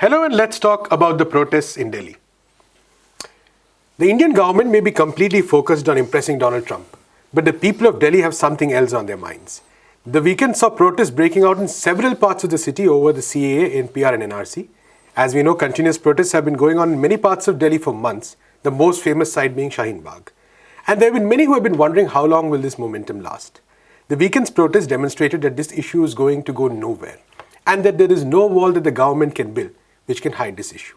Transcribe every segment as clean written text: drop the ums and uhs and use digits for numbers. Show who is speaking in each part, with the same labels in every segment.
Speaker 1: Hello, and let's talk about the protests in Delhi. The Indian government may be completely focused on impressing Donald Trump, but the people of Delhi have something else on their minds. The weekend saw protests breaking out in several parts of the city over the CAA, NPR and NRC. As we know, continuous protests have been going on in many parts of Delhi for months, the most famous site being Shaheen Bagh. And there have been many who have been wondering how long will this momentum last. The weekend's protests demonstrated that this issue is going to go nowhere, and that there is no wall that the government can build which can hide this issue.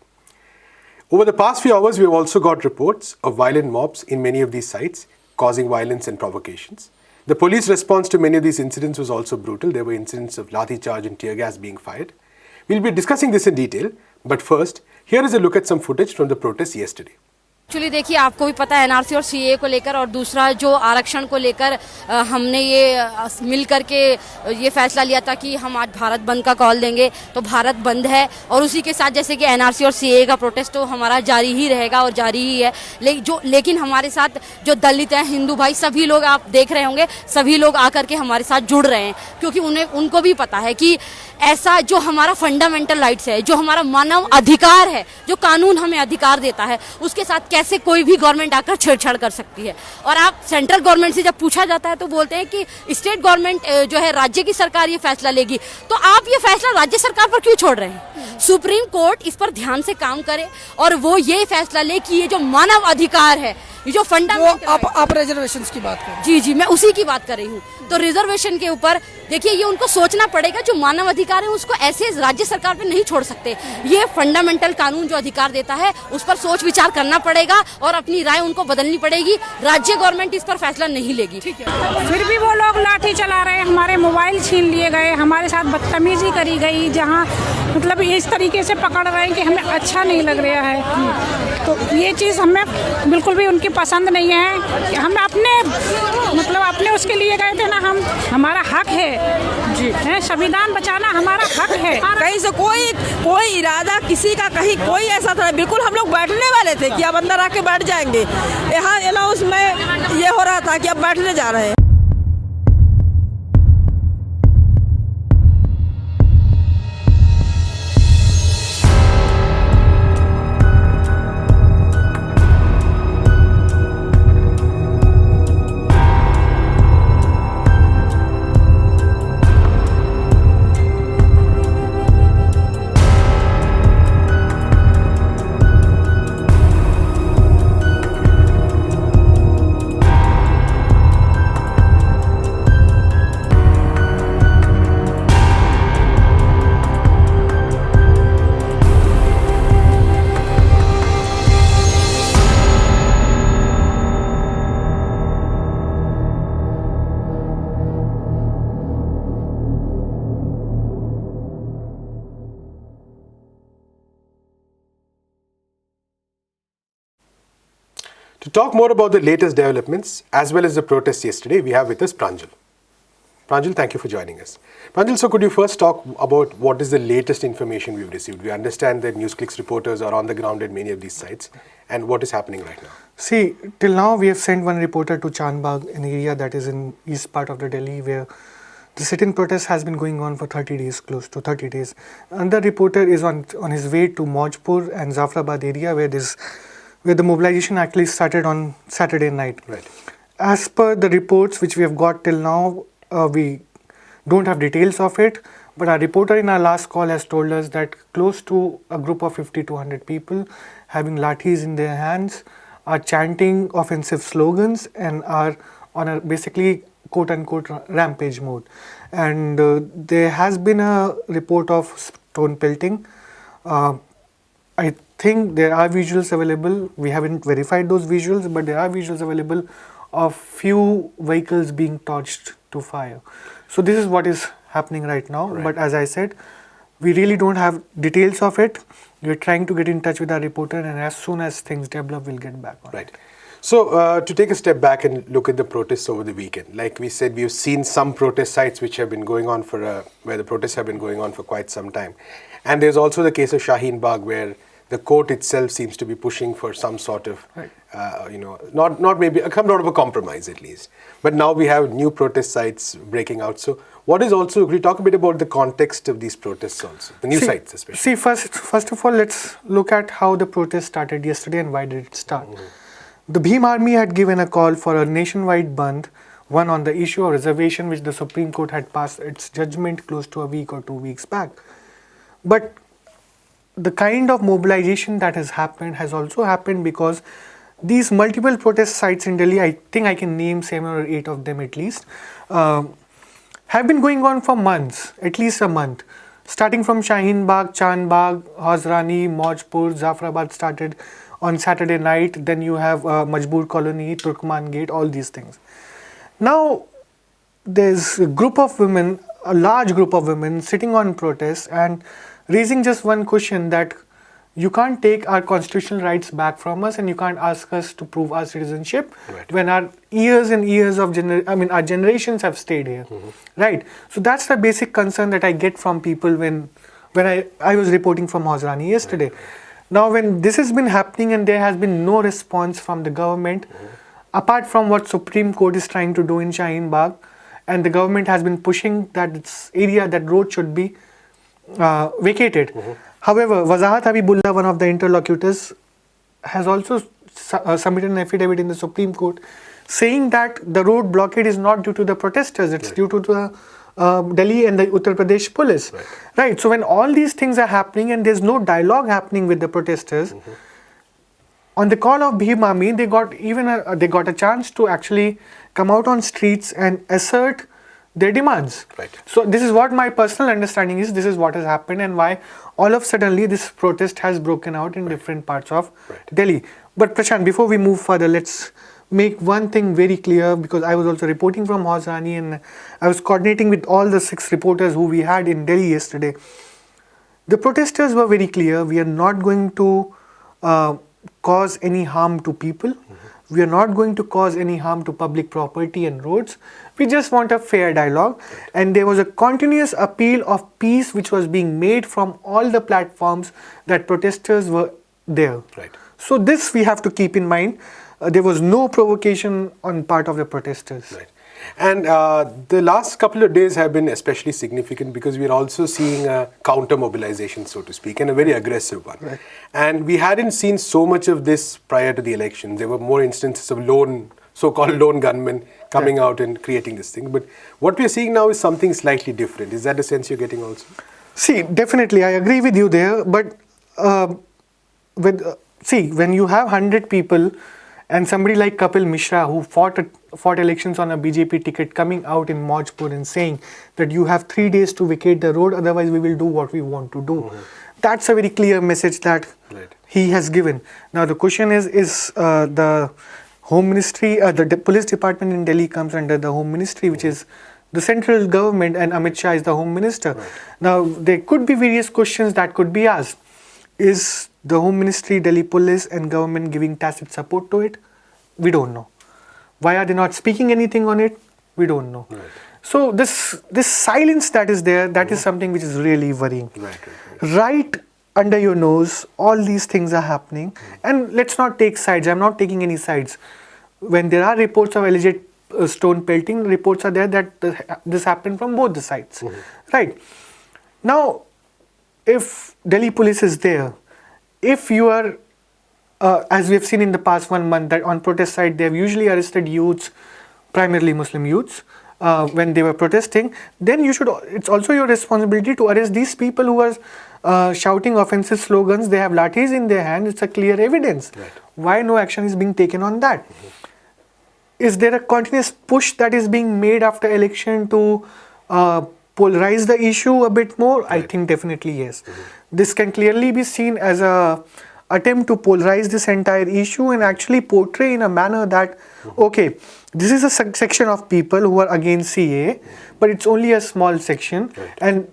Speaker 1: Over the past few hours, we have also got reports of violent mobs in many of these sites, causing violence and provocations. The police response to many of these incidents was also brutal. There were incidents of lathi charge and tear gas being fired. We'll be discussing this in detail, but first, here is a look at some footage from the protests yesterday.
Speaker 2: Actually देखिए, आपको भी पता है NRC और CA को लेकर और दूसरा जो आरक्षण को लेकर हमने ये मिल करके ये फैसला लिया था कि हम आज भारत बंद का कॉल देंगे, तो भारत बंद है। और उसी के साथ जैसे कि एनआरसी और सीए का प्रोटेस्ट तो हमारा जारी ही रहेगा और जारी ही है। लेकिन हमारे साथ जो दलित हैं, हिंदू भाई, सभी लोग आप देख रहे होंगे, सभी लोग आकर के हमारे साथ जुड़ रहे हैं, क्योंकि उनको भी पता है कि ऐसा जो हमारा फंडामेंटल राइट्स है, जो हमारा मानव अधिकार है, जो कानून हमें अधिकार देता है, उसके साथ कैसे कोई भी गवर्नमेंट आकर छेड़छाड़ कर सकती है। और आप सेंट्रल गवर्नमेंट से जब पूछा जाता है तो बोलते हैं कि स्टेट गवर्नमेंट जो है, राज्य की सरकार ये फैसला लेगी, तो आप ये फैसला राज्य सरकार पर क्यों छोड़ रहे हैं? सुप्रीम कोर्ट इस पर ध्यान से काम करे और वो ये फैसला ले कि ये जो मानव अधिकार है, ये जो फंडामेंटल,
Speaker 3: आप रिजर्वेशन की बात करें।
Speaker 2: जी, मैं उसी की बात कर रही हूँ। तो रिजर्वेशन के ऊपर देखिए, ये उनको सोचना पड़ेगा, जो मानव अधिकार है उसको ऐसे राज्य सरकार पे नहीं छोड़ सकते। ये फंडामेंटल कानून जो अधिकार देता है उस पर सोच विचार करना पड़ेगा और अपनी राय उनको बदलनी पड़ेगी। राज्य गवर्नमेंट इस पर फैसला नहीं लेगी।
Speaker 3: ठीक है, फिर भी वो लोग लाठी चला रहे हैं, हमारे मोबाइल छीन लिए गए, हमारे साथ बदतमीजी करी गई, जहाँ मतलब इस तरीके से पकड़ रहे हैं कि हमें अच्छा नहीं लग रहा है। तो ये चीज़ हमें बिल्कुल भी उनकी पसंद नहीं है। हम अपने उसके लिए गए थे ना, हमारा हक है जी, संविधान बचाना हमारा हक है।
Speaker 4: कहीं से कोई इरादा किसी का कहीं कोई ऐसा था, बिल्कुल हम लोग बैठने वाले थे कि अब अंदर आके बैठ जाएंगे। यहाँ अनाउंस में ये हो रहा था कि अब बैठने जा रहे हैं।
Speaker 1: To talk more about the latest developments as well as the protests yesterday, we have with us Pranjal. Pranjal, thank you for joining us. Pranjal, so could you first talk about what is the latest information we've received? We understand that Newsclick's reporters are on the ground at many of these sites, and what is happening right now?
Speaker 5: See, till now we have sent one reporter to Chandbagh, an area that is in east part of the Delhi, where the sit-in protest has been going on for 30 days, close to 30 days. Another reporter is on his way to Maujpur and Zafrabad area, where the mobilization actually started on Saturday night.
Speaker 1: Right.
Speaker 5: As per the reports which we have got till now, we don't have details of it, but our reporter in our last call has told us that close to a group of 50 to 100 people having lathis in their hands are chanting offensive slogans and are on a basically quote-unquote rampage mode. And there has been a report of stone pelting. I think there are visuals available. We haven't verified those visuals, but there are visuals available of few vehicles being torched to fire. So this is what is happening right now.
Speaker 1: Right.
Speaker 5: But as I said, we really don't have details of it. We're trying to get in touch with our reporter, and as soon as things develop, we'll get back on it.
Speaker 1: So to take a step back and look at the protests over the weekend, like we said, we've seen some protest sites which have been going on where the protests have been going on for quite some time. And there's also the case of Shaheen Bagh, where the court itself seems to be pushing for some sort of, not maybe, some sort of a compromise at least. But now we have new protest sites breaking out. So what is also, could you talk a bit about the context of these protests also, the news sites especially?
Speaker 5: First of all, let's look at how the protest started yesterday and why did it start. The Bhim Army had given a call for a nationwide bandh, one on the issue of reservation, which the Supreme Court had passed its judgment close to a week or 2 weeks back. But the kind of mobilization that has happened has also happened because these multiple protest sites in Delhi, I think I can name 7 or 8 of them at least, have been going on for months, at least a month. Starting from Shaheen Bagh, Chand Bagh, Hosrani, Maujpur, Zafrabad started on Saturday night. Then you have Majboor Colony, Turkman Gate, all these things. Now, there's a group of women, a large group of women sitting on protest and raising just one question that you can't take our constitutional rights back from us and you can't ask us to prove our citizenship when our years and years of our generations have stayed here, right? So that's the basic concern that I get from people when I was reporting from Hosrani yesterday. Now, when this has been happening and there has been no response from the government, apart from what Supreme Court is trying to do in Shaheen Bagh, and the government has been pushing that this area, that road should be vacated. However, Wazahat Habibullah, one of the interlocutors, has also submitted an affidavit in the Supreme Court saying that the road blockade is not due to the protesters, it's due to the Delhi and the Uttar Pradesh police. Right. So when all these things are happening and there's no dialogue happening with the protesters, on the call of Bhim Army, they got a chance to actually come out on streets and assert their demands.
Speaker 1: Right.
Speaker 5: So this is what my personal understanding is. This is what has happened and why all of suddenly this protest has broken out in different parts of Delhi. But Prasanth, before we move further, let's make one thing very clear, because I was also reporting from Hosrani and I was coordinating with all the 6 reporters who we had in Delhi yesterday. The protesters were very clear. We are not going to cause any harm to people. We are not going to cause any harm to public property and roads. We just want a fair dialogue. And there was a continuous appeal of peace which was being made from all the platforms that protesters were there.
Speaker 1: Right.
Speaker 5: So this we have to keep in mind. There was no provocation on part of the protesters.
Speaker 1: Right. And the last couple of days have been especially significant because we are also seeing a counter mobilization, so to speak, and a very aggressive one.
Speaker 5: Right.
Speaker 1: And we hadn't seen so much of this prior to the election. There were more instances of so-called lone gunmen coming out and creating this thing. But what we are seeing now is something slightly different. Is that the sense you're getting also?
Speaker 5: See, definitely, I agree with you there. But when you have 100 people and somebody like Kapil Mishra, who fought elections on a BJP ticket, coming out in Maujpur and saying that you have 3 days to vacate the road, otherwise we will do what we want to do. That's a very clear message that he has given. Now the question is the Home Ministry, the police department in Delhi comes under the Home Ministry, which is the central government, and Amit Shah is the Home Minister. Now there could be various questions that could be asked. Is the Home Ministry, Delhi Police and government giving tacit support to it? We don't know. Why are they not speaking anything on it? We don't know. So this silence that is there, that is something which is really worrying. Right under your nose, all these things are happening. And let's not take sides. I'm not taking any sides. When there are reports of alleged stone pelting, reports are there that this happened from both the sides. Right. Now, if Delhi police is there, if you are, as we have seen in the past 1 month, that on protest side, they have usually arrested youths, primarily Muslim youths, when they were protesting, then it's also your responsibility to arrest these people who are shouting offensive slogans. They have lathis in their hand. It's a clear evidence. Why no action is being taken on that? Is there a continuous push that is being made after election to polarize the issue a bit more? I think definitely yes. This can clearly be seen as a attempt to polarize this entire issue and actually portray in a manner that, okay, this is a section of people who are against CAA, but it's only a small section. And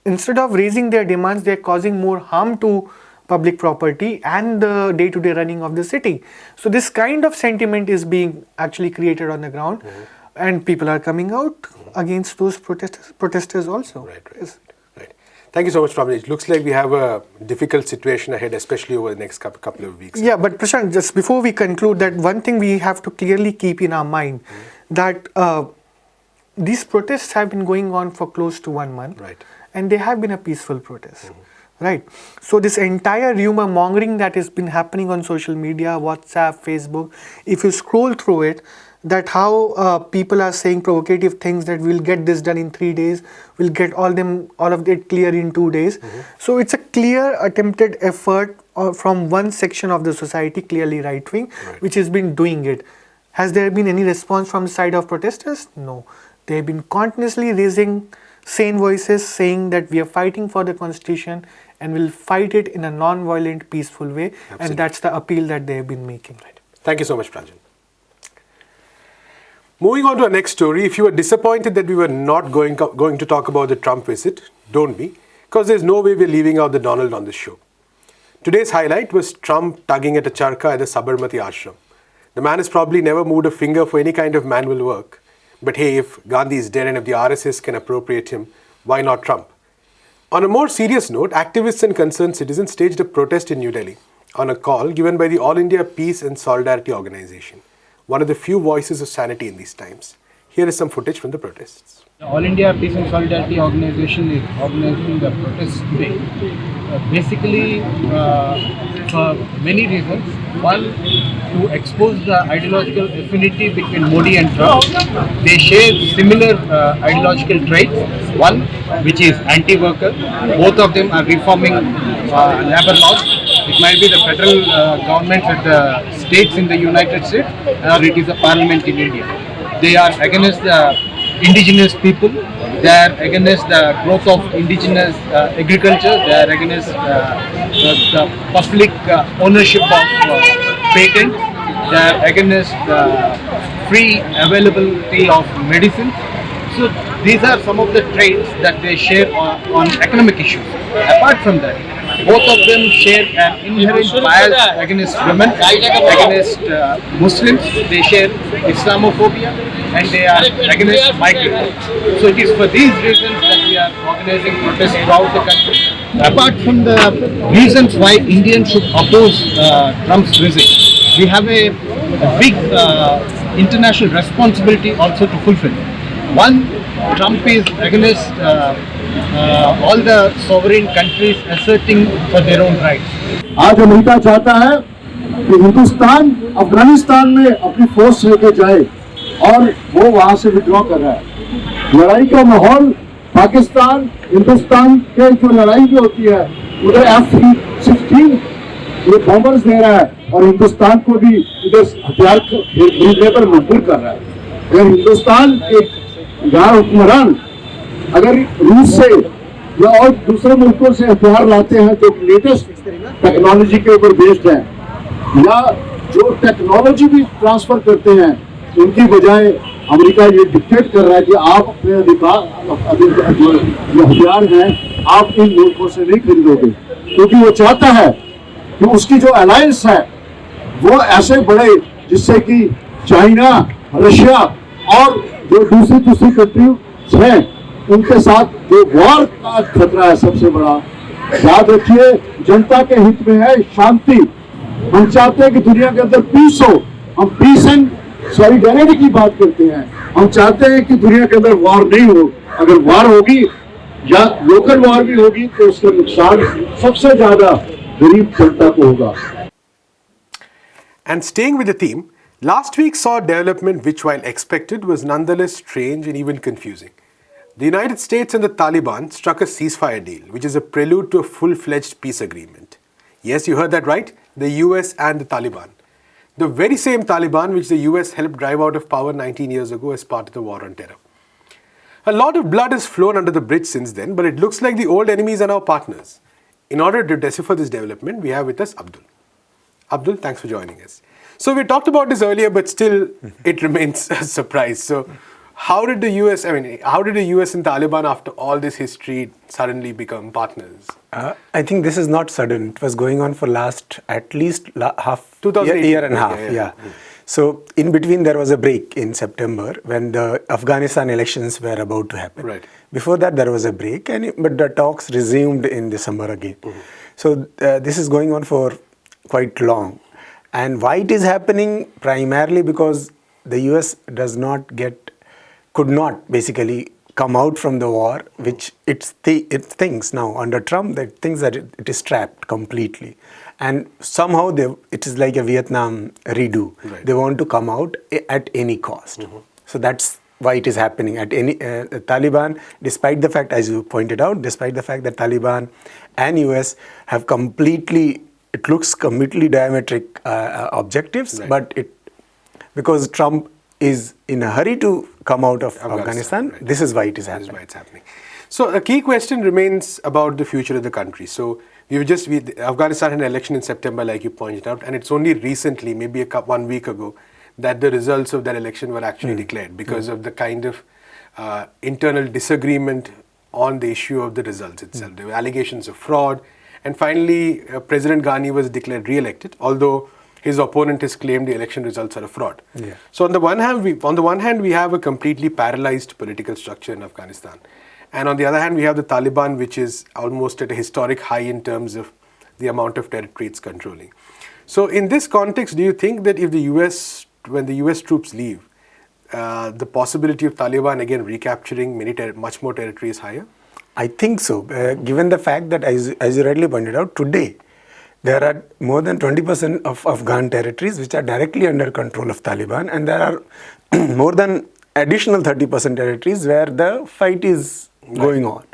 Speaker 5: instead of raising their demands, they're causing more harm to public property and the day-to-day running of the city. So this kind of sentiment is being actually created on the ground, and people are coming out against those protesters also. Yes.
Speaker 1: Thank you so much, Prabhu. It looks like we have a difficult situation ahead, especially over the next couple of weeks.
Speaker 5: Yeah, but Prasanth, just before we conclude, that one thing we have to clearly keep in our mind, that these protests have been going on for close to 1 month,
Speaker 1: Right.
Speaker 5: and they have been a peaceful protest, right? So this entire rumor mongering that has been happening on social media, WhatsApp, Facebook, if you scroll through it, that how people are saying provocative things that we'll get this done in 3 days, we'll get all of it clear in 2 days. So it's a clear attempted effort from one section of the society, clearly right wing, which has been doing it. Has there been any response from the side of protesters? No. They have been continuously raising sane voices saying that we are fighting for the constitution and will fight it in a non-violent, peaceful way.
Speaker 1: Absolutely.
Speaker 5: And that's the appeal that they have been making.
Speaker 1: Right. Thank you so much, Prasanth. Moving on to our next story, if you were disappointed that we were not going to talk about the Trump visit, don't be, because there's no way we're leaving out the Donald on this show. Today's highlight was Trump tugging at a charkha at the Sabarmati ashram. The man has probably never moved a finger for any kind of manual work. But hey, if Gandhi is dead and if the RSS can appropriate him, why not Trump? On a more serious note, activists and concerned citizens staged a protest in New Delhi on a call given by the All India Peace and Solidarity Organization, one of the few voices of sanity in these times. Here is some footage from the protests.
Speaker 6: The All India Peace and Solidarity Organization is organizing the protest today. Basically, for many reasons. One, to expose the ideological affinity between Modi and Trump. They share similar ideological traits. One, which is anti-worker. Both of them are reforming labor laws. It might be the federal government at the states in the United States, or it is a parliament in India. They are against the indigenous people. They are against the growth of indigenous agriculture. They are against the public ownership of patents. They are against the free availability of medicine. So these are some of the traits that they share on economic issues. Apart from that, both of them share an inherent bias against women, against Muslims. They share Islamophobia, and they are against migrants. So it is for these reasons that we are organizing protests throughout the country. Apart from the reasons why Indians should oppose Trump's visit, we have a big international responsibility also to fulfill. One, Trump is against all the sovereign countries asserting for their own rights.
Speaker 7: आज America चाहता है कि हिंदुस्तान अफगानिस्तान में अपनी force लेके जाए और वो वहां से विड्रॉ कर रहा है। लड़ाई का माहौल पाकिस्तान हिंदुस्तान के जो लड़ाई भी होती है उधर F-16 ये बॉम्बर्स दे रहा है और हिंदुस्तान को भी इधर हथियार खरीदने पर मजबूर कर रहा है। अगर हिंदुस्तान एक गैर हुक्मरान अगर रूस से या और दूसरे मुल्कों से हथियार लाते हैं जो लेटेस्ट टेक्नोलॉजी के ऊपर बेस्ड है या जो टेक्नोलॉजी भी ट्रांसफर करते हैं, उनकी बजाय अमेरिका ये डिक्टेट कर रहा है कि आप अपने अधिकार जो हथियार हैं आप इन मुल्कों से नहीं खरीदोगे, क्योंकि वो चाहता है कि उसकी जो अलायंस है वो ऐसे बढ़े जिससे कि चाइना, रशिया और जो दूसरी कंट्रीज हैं उनके साथ जो वॉर का खतरा है सबसे बड़ा। याद रखिए, जनता के हित में है शांति। हम चाहते हैं कि दुनिया के अंदर पीस हो। हम पीस एंड सॉलिडेरिटी की बात करते हैं। हम चाहते हैं कि दुनिया के अंदर वॉर नहीं हो। अगर वॉर होगी या लोकल वॉर भी होगी तो उसका नुकसान सबसे ज्यादा गरीब जनता को होगा।
Speaker 1: And staying with the theme, last week saw a development which, while expected, was nonetheless strange and even confusing. The United States and the Taliban struck a ceasefire deal, which is a prelude to a full-fledged peace agreement. Yes, you heard that right, the US and the Taliban. The very same Taliban which the US helped drive out of power 19 years ago as part of the war on terror. A lot of blood has flown under the bridge since then, but it looks like the old enemies are now partners. In order to decipher this development, we have with us Abdul. Abdul, thanks for joining us. So we talked about this earlier, but still it remains a surprise. So how did the US and Taliban, after all this history, suddenly become partners?
Speaker 8: I think this is not sudden. It was going on for at least half
Speaker 1: 2018.
Speaker 8: year and a half. Yeah. So in between there was a break in September when the Afghanistan elections were about to happen.
Speaker 1: Right.
Speaker 8: Before that there was a break, but the talks resumed in December again. So this is going on for quite long. And why it is happening? Primarily because the US does not get could not basically come out from the war, which it thinks now under Trump that thinks that it is trapped completely. And somehow it is like a Vietnam redo.
Speaker 1: Right.
Speaker 8: They want to come out at any cost. So that's why it is happening. At any Taliban, despite the fact, as you pointed out, despite the fact that Taliban and US have completely diametric objectives,
Speaker 1: Right.
Speaker 8: but because Trump is in a hurry to come out of Afghanistan,
Speaker 1: right.
Speaker 8: this is why it is
Speaker 1: That is
Speaker 8: happening.
Speaker 1: why it's happening. So a key question remains about the future of the country. So Afghanistan had an election in September, like you pointed out, and it's only recently, maybe 1 week ago, that the results of that election were actually declared because of the kind of internal disagreement on the issue of the results itself. There were allegations of fraud, and finally President Ghani was declared re-elected, although his opponent has claimed the election results are a fraud.
Speaker 8: Yeah.
Speaker 1: So on the one hand, we have a completely paralyzed political structure in Afghanistan. And on the other hand, we have the Taliban, which is almost at a historic high in terms of the amount of territory it's controlling. So in this context, do you think that if when the US troops leave, the possibility of Taliban again recapturing much more territory is higher?
Speaker 8: I think so. Given the fact that, as you rightly pointed out, today there are more than 20% of Afghan territories which are directly under control of Taliban, and there are more than additional 30% territories where the fight is going on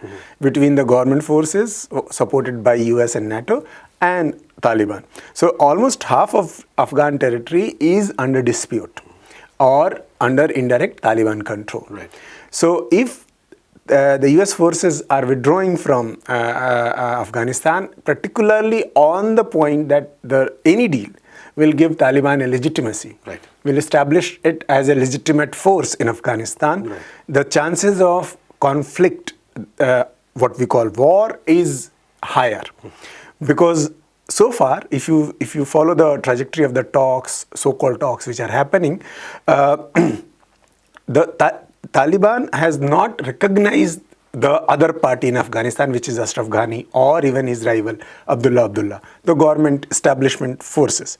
Speaker 8: between the government forces supported by US and NATO and Taliban. So almost half of Afghan territory is under dispute or under indirect Taliban control.
Speaker 1: Right.
Speaker 8: So if the US forces are withdrawing from Afghanistan, particularly on the point that any deal will give Taliban a legitimacy,
Speaker 1: right,
Speaker 8: will establish it as a legitimate force in Afghanistan,
Speaker 1: right,
Speaker 8: the chances of conflict, what we call war, is higher. Because so far, if you follow the trajectory of the talks, so-called talks which are happening, the Taliban has not recognized the other party in Afghanistan, which is Ashraf Ghani, or even his rival, Abdullah, the government establishment forces.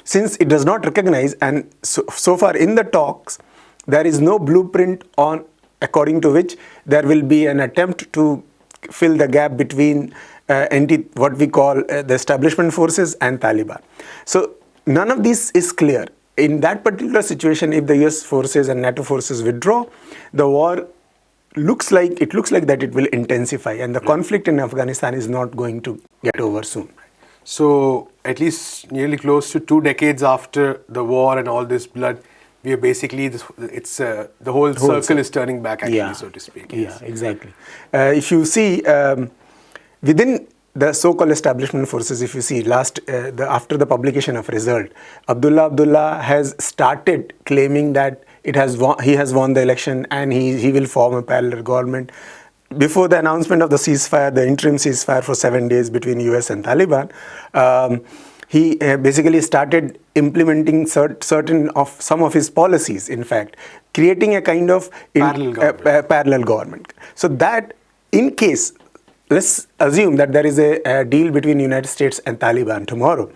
Speaker 8: Since it does not recognize, and so far in the talks, there is no blueprint according to which there will be an attempt to fill the gap between what we call the establishment forces and Taliban. So none of this is clear. In that particular situation, if the US forces and NATO forces withdraw, the war looks like that it will intensify, and the conflict in Afghanistan is not going to get over soon.
Speaker 1: So at least nearly close to 2 decades after the war and all this blood, we are basically, the whole circle is turning back actually, so to speak.
Speaker 8: Yes. Yeah, exactly. If you see, within the so-called establishment forces, if you see, after the publication of result, Abdullah has started claiming that he has won the election and he will form a parallel government. Before the announcement of the ceasefire, the interim ceasefire for 7 days between US and Taliban, he basically started implementing some of his policies, in fact, creating a kind of parallel government. So that, in case, let's assume that there is a deal between United States and Taliban tomorrow,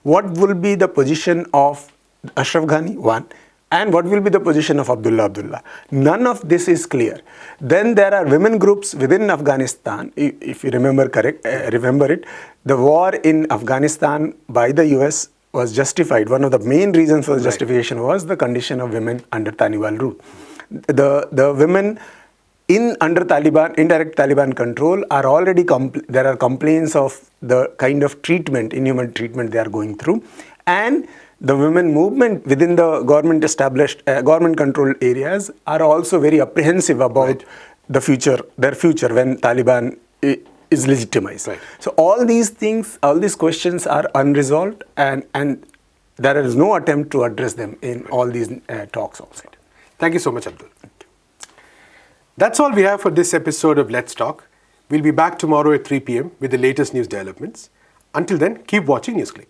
Speaker 8: what will be the position of Ashraf Ghani, one, and what will be the position of Abdullah? None of this is clear. Then there are women groups within Afghanistan. If you remember it, the war in Afghanistan by the US was justified. One of the main reasons for the justification was the condition of women under Taliban rule. The women under Taliban, indirect Taliban control, are already there are complaints of the kind of inhuman treatment they are going through, and the women movement within the government controlled areas are also very apprehensive about their future when Taliban is legitimized.
Speaker 1: Right.
Speaker 8: So all these questions are unresolved, and there is no attempt to address them in all these talks also.
Speaker 1: Thank you so much, Abdul. That's all we have for this episode of Let's Talk. We'll be back tomorrow at 3 p.m. with the latest news developments. Until then, keep watching Newsclick.